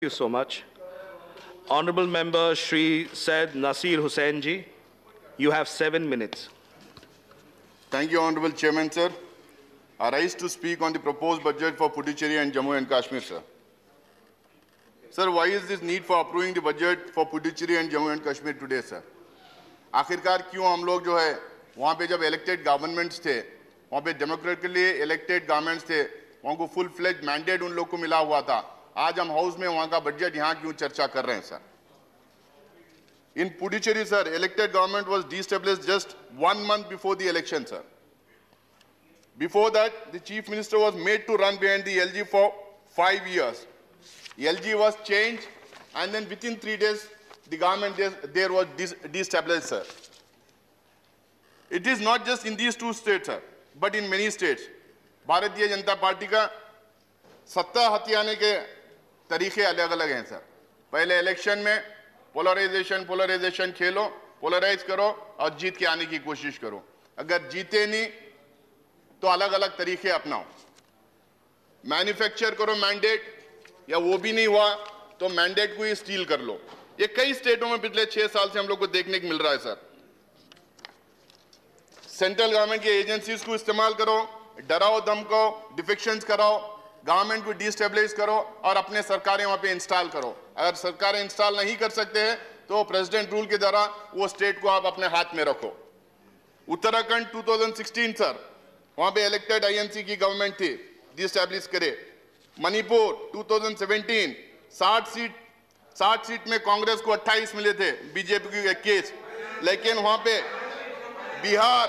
Thank you so much. Honorable Member Shri Said Nasir Hussain ji, you have 7 minutes. Thank you, Honorable Chairman, sir. I rise to speak on the proposed budget for Puducherry and Jammu and Kashmir, sir. Sir, why is this need for approving the budget for Puducherry and Jammu and Kashmir today, sir? आखिरकार क्यों हम लोग जो है वहाँ पे जब elected governments थे, वहाँ पे डेमोक्रेटिकली इलेक्टेड गवर्नमेंट्स थे, वहाँ को फुल फ्लेज मैंडेट उन लोग को मिला हुआ था. आज हम हाउस में वहाँ का बजट यहाँ क्यों चर्चा कर रहे हैं, sir? In Puducherry, sir, elected government was de-established just 1 month before the election, sir. Before that, the chief minister was made to run behind the LG for 5 years. LG was changed, and then within 3 days, the government there was de-established, sir. It is not just in these 2 states, sir, but in many states. Bharatiya Janata party का सत्ता हथियाने के तरीके अलग-अलग हैं, sir. पहले election में polarisation खेलो, polarise करो और जीत के आने की कोशिश करो. अगर जीते नहीं तो अलग-अलग तरीके अपनाओ. मैन्युफैक्चर करो मैंडेट, या वो भी नहीं हुआ तो मैंडेट को ही स्टील कर लो. ये कई स्टेटों में पिछले 6 साल से हम लोग को देखने को मिल रहा है, सर. सेंट्रल गवर्नमेंट की एजेंसीज को इस्तेमाल करो, डराओ धमकाओ, डिफेक्शंस कराओ, गवर्नमेंट को डिस्टेबलाइज करो और अपने सरकारें वहां पे इंस्टॉल करो. अगर सरकारें इंस्टॉल नहीं कर सकते हैं तो प्रेसिडेंट रूल के द्वारा वो स्टेट को आप अपने हाथ में रखो. उत्तराखंड 2016, सर, वहां पे इलेक्टेड आईएनसी की गवर्नमेंट थी, डिस्टेबलिश करे. मणिपुर 2017 60 सीट में कांग्रेस को 28 मिले थे, बीजेपी को 21. लेकिन वहां पे Bihar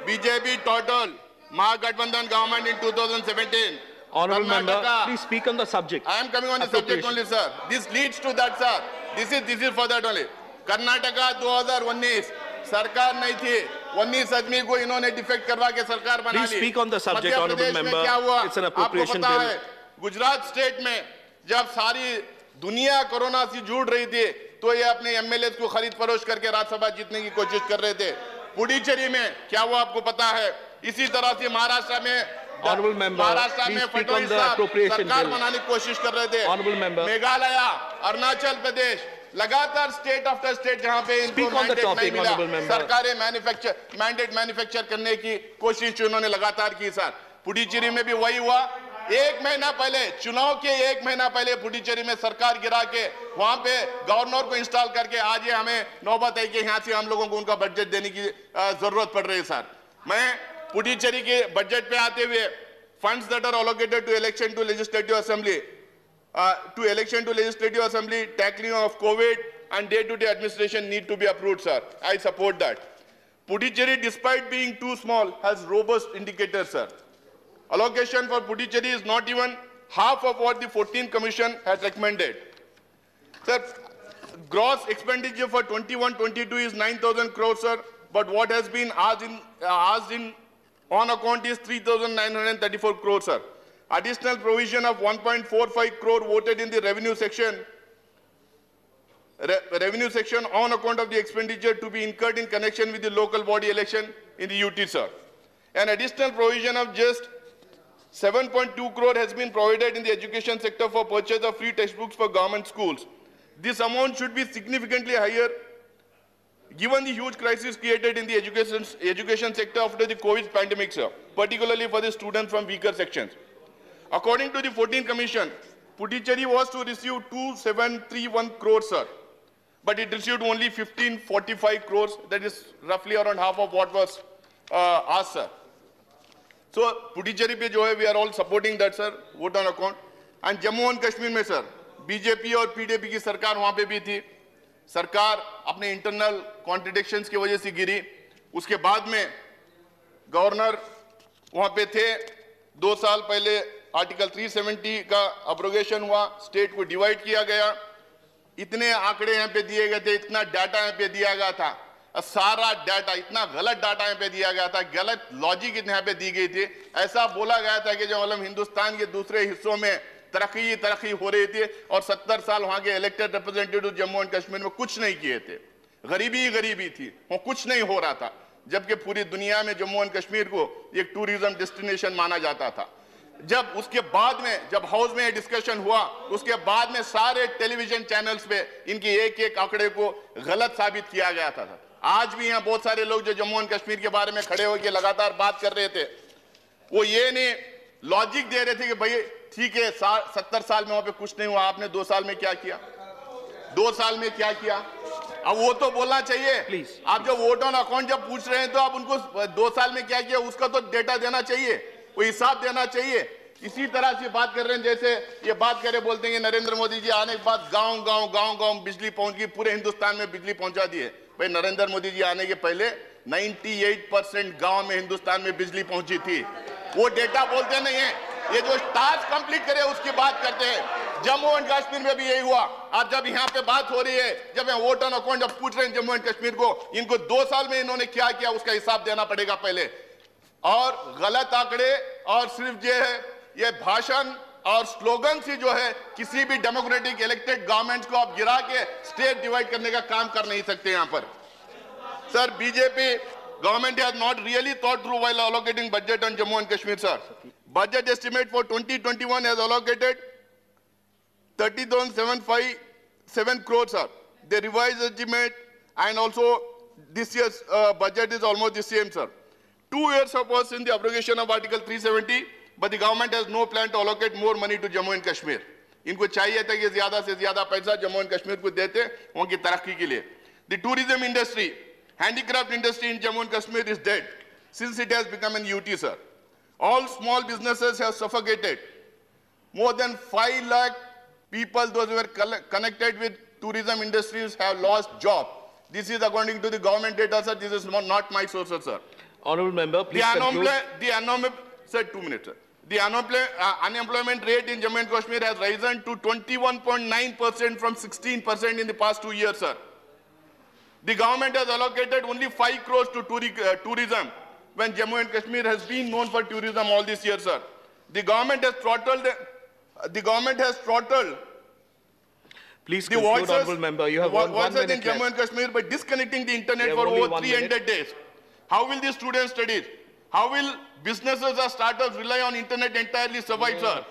BJP total Mahagathbandhan government in 2017. Honorable Member, please speak on the subject. I am coming on the subject only, sir. This leads to that, sir. This is for that only. Karnataka 2019 सरकार नहीं थी, 19 आदमी को इन्होंने डिफेक्ट करवा के सरकार बना ली. Please speak on the subject, Honorable Member. क्या हुआ? It's an appropriation bill. आपको पता है, गुजरात स्टेट में जब सारी दुनिया कोरोना से जुड़ रही थी तो ये अपने एमएलए को खरीद फरोश करके राज्यसभा जीतने की कोशिश कर रहे थे. पुडुचेरी में क्या हुआ आपको पता है? इसी तरह से महाराष्ट्र में फडणवीस सरकार बनाने की कोशिश कर रहे थे. मेघालय, अरुणाचल प्रदेश, लगातार स्टेट आफ्टर स्टेट जहां पे इनको मैंडेट नहीं मिला, सरकारें मैंडेट मैन्युफैक्चर करने की कोशिश उन्होंने लगातार की, सर. पुडुचेरी में भी वही हुआ. 1 महीना पहले, चुनाव के 1 महीना पहले पुडुचेरी में सरकार गिरा के वहां पे गवर्नर को इंस्टॉल करके आज ये हमें नौबत है कि यहाँ से हम लोगों को उनका बजट देने की जरूरत पड़ रही है, सर. मैं पुडुचेरी के बजट पे आते हुए funds that are allocated to election to legislative assembly, tackling of COVID and day-to-day administration need to be approved, sir. I support that. Puducherry, despite being too small, has robust indicators, sir. Allocation for Puducherry is not even half of what the 14th Commission had recommended. Sir, gross expenditure for 21-22 is 9,000 crores, sir. But what has been asked in on account is 3,934 crores, sir. Additional provision of 1.45 crore voted in the revenue section on account of the expenditure to be incurred in connection with the local body election in the UT, sir. An additional provision of just 7.2 crore has been provided in the education sector for purchase of free textbooks for government schools. This amount should be significantly higher given the huge crisis created in the education sector after the COVID pandemic, sir, particularly for the students from weaker sections. According to the 14th Commission, Puducherry was to receive 2,731 crores, sir, but it received only 1,545 crores. That is roughly around half of what was asked, sir. So Puducherry pe jo hai, we are all supporting that, sir, vote on account. And Jammu and Kashmir mein, sir, BJP और PDP की सरकार वहाँ पे भी थी. सरकार अपने internal contradictions की वजह से गिरी. उसके बाद में गवर्नर वहां पे थे. 2 साल पहले आर्टिकल 370 का अब्रोगेशन हुआ, स्टेट को डिवाइड किया गया. इतने आंकड़े यहाँ पे दिए गए थे, इतना डाटा यहाँ पे दिया गया था, सारा डाटा, इतना गलत डाटा यहाँ पे दिया गया था, गलत लॉजिक यहाँ पे दी गई थी. ऐसा बोला गया था कि जो मतलब हिंदुस्तान के दूसरे हिस्सों में तरक्की हो रही थी और 70 साल वहां के elected representative Jammu and Kashmir में कुछ नहीं किए थे. गरीबी ही गरीबी थी, वो कुछ नहीं हो रहा था, जबकि पूरी दुनिया में जम्मू एंड कश्मीर को एक टूरिज्म डेस्टिनेशन माना जाता था. जब उसके बाद में जब हाउस में डिस्कशन हुआ, उसके बाद में सारे टेलीविजन चैनल्स पे इनकी एक एक आंकड़े को गलत साबित किया गया था। आज भी यहाँ बहुत सारे लोग जो जम्मू एंड कश्मीर के बारे में खड़े होकर लगातार बात कर रहे थे, वो ये नहीं लॉजिक दे रहे थे कि भाई ठीक है 70 साल में वहां पे कुछ नहीं हुआ, आपने 2 साल में क्या किया, 2 साल में क्या किया। अब वो तो बोलना चाहिए। प्लीज, आप जब वोट ऑन अकाउंट जब पूछ रहे हैं तो आप उनको 2 साल में क्या किया उसका तो डेटा देना चाहिए, वो हिसाब देना चाहिए। इसी तरह से बात कर रहे हैं जैसे ये बात करे, बोलते हैं नरेंद्र मोदी जी आने के बाद गांव गांव गांव गांव बिजली पहुंच गई, पूरे हिंदुस्तान में बिजली पहुंचा दी है। भाई नरेंद्र मोदी जी आने के पहले 98% गांव में हिंदुस्तान में बिजली पहुंची थी। वो डेटा बोलते नहीं है, ये जो टास्क कंप्लीट करे उसकी बात करते हैं। जम्मू एंड कश्मीर में भी यही हुआ। आज जब यहाँ पे बात हो रही है, जब मैं वोट ऑन अकाउंट जब पूछ रहे हैं जम्मू एंड कश्मीर को, इनको 2 साल में इन्होंने क्या किया उसका हिसाब देना पड़ेगा पहले। और गलत आंकड़े और सिर्फ जो है ये भाषण और स्लोगन से जो है किसी भी डेमोक्रेटिक इलेक्टेड गवर्नमेंट्स को आप गिरा के स्टेट डिवाइड करने का काम कर नहीं सकते। यहाँ पर sir BJP government has not really thought through while allocating budget on Jammu and Kashmir, sir. Budget estimate for 2021 has allocated 30,757 crores, sir. The revised estimate and also this year's budget is almost the same, sir. 2 years have passed in the abrogation of Article 370, but the government has no plan to allocate more money to Jammu and Kashmir. इनको चाहिए था कि ज्यादा से ज्यादा पैसा Jammu and Kashmir को देते उनकी तरक्की के लिए। The tourism industry, handicraft industry in Jammu and Kashmir is dead since it has become an UT, sir. All small businesses have suffocated. More than 5 lakh people, those who were connected with tourism industries, have lost job. This is according to the government data, sir. This is not my sources, sir. Honourable member, please conclude. Sir, 2 minutes, sir. The unemployment rate in Jammu and Kashmir has risen to 21.9% from 16% in the past 2 years, sir. The government has allocated only 5 crores to tourism when Jammu and Kashmir has been known for tourism all these years, sir. The government has throttled Please the conclude, voices, honourable member. You have one minute in Jammu left. and Kashmir by disconnecting the internet for only over 1 300 days. How will the students study? How will businesses or startups rely on internet entirely survive, sir?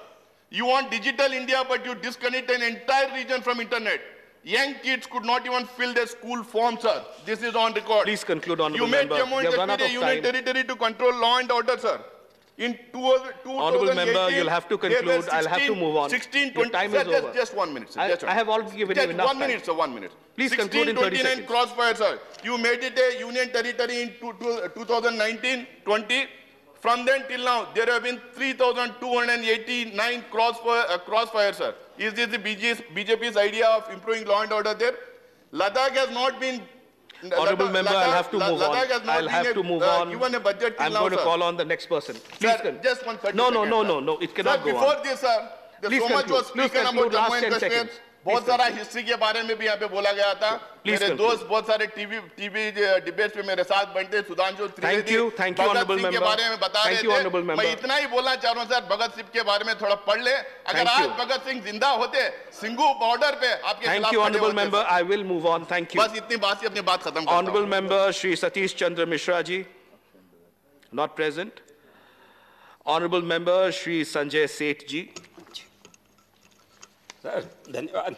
You want digital India, but you disconnect an entire region from internet. Young kids could not even fill their school forms, sir. This is on record. Please conclude, honourable member. You made Jammu and Kashmir a union territory to control law and order, sir. In 2018, honourable member, you'll have to conclude. I'll have to move on. 16, Your 20, time sir, is over. Just 1 minute, sir. I have already given you enough 1 minute, sir. 1 minute. Please conclude in 30 seconds. 1629 crossfire, sir. You made it a union territory in 2019-20. From then till now, there have been 3,289 crossfire, sir. Is this the BJP's idea of improving law and order there? Ladakh has not been... Honourable member, I'll have to move on. I'll have to move on. Given a budget till I'm now, going to sir. call on the next person. Please Sir, just 1 30 No, seconds, it cannot sir, go before on. this, sir, Please so much conclude. was Please spoken about conclude. Last Jammu and 10 Kashmir. seconds. बहुत सारा history के बारे में भी यहाँ पे बोला गया था। Please मेरे conclude. दोस्त बहुत सारे टीवी डिबेट्स पे मेरे साथ बनते, Sudhanshu Thank you, honourable Bhagat Singh के member. बारे में बता Thank रहे you, honourable थे। member. मैं इतना ही बोलना चाह रहा हूँ सर, भगत सिंह के बारे में थोड़ा पढ़ ले। अगर Thank आज you. भगत सिंह जिंदा होते, सिंघू बॉर्डर पे आपके Thank खिलाफ you, खड़े honourable होते, member. Sir. I will move on. Thank you. बस इतनी बात से अपनी बात खत्म करता हूँ। Honourable member Shri Satish Chandra Mishra ji, not present. Honourable member Shri Sanjay Seth ji. Sir, धन्यवाद।